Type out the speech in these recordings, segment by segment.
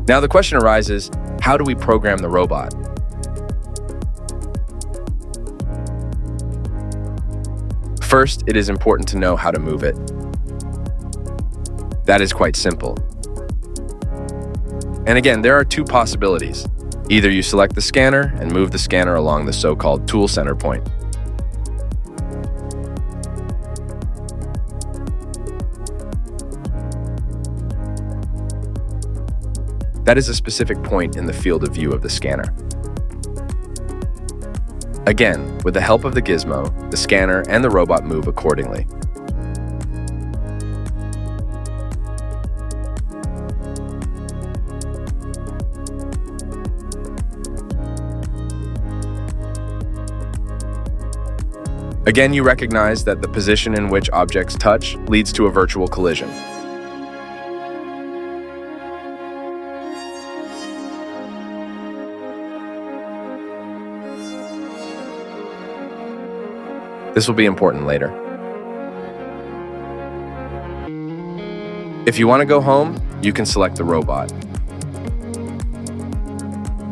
Now the question arises, how do we program the robot? First, it is important to know how to move it. That is quite simple. And again, there are two possibilities. Either you select the scanner and move the scanner along the so-called tool center point. That is a specific point in the field of view of the scanner. Again, with the help of the gizmo, the scanner and the robot move accordingly. Again, you recognize that the position in which objects touch leads to a virtual collision. This will be important later. If you want to go home, you can select the robot.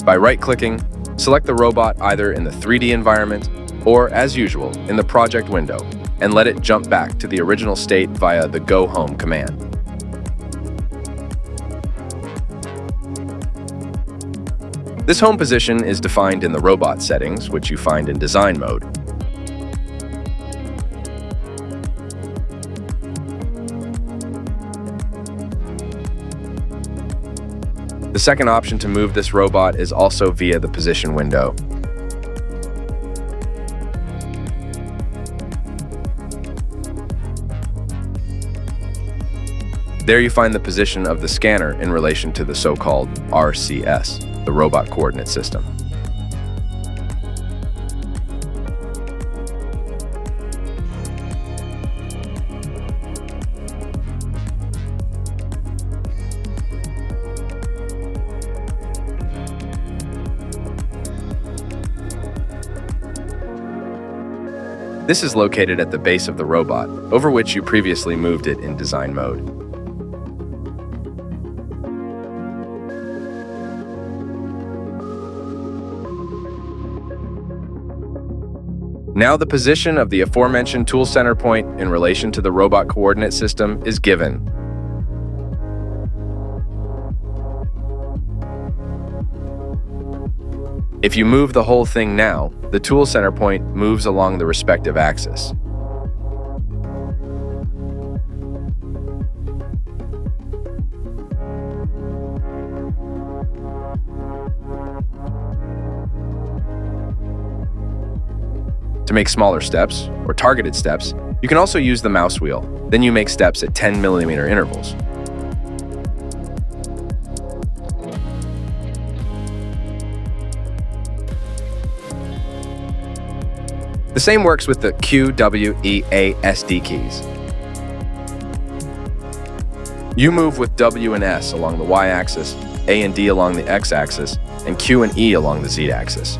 By right-clicking, select the robot either in the 3D environment or, as usual, in the project window, and let it jump back to the original state via the Go Home command. This home position is defined in the robot settings, which you find in design mode. The second option to move this robot is also via the position window. There you find the position of the scanner in relation to the so-called RCS, the Robot Coordinate System. This is located at the base of the robot, over which you previously moved it in design mode. Now the position of the aforementioned tool center point in relation to the robot coordinate system is given. If you move the whole thing now, the tool center point moves along the respective axis. To make smaller steps, or targeted steps, you can also use the mouse wheel. Then you make steps at 10mm intervals. The same works with the Q, W, E, A, S, D keys. You move with W and S along the Y-axis, A and D along the X-axis, and Q and E along the Z-axis.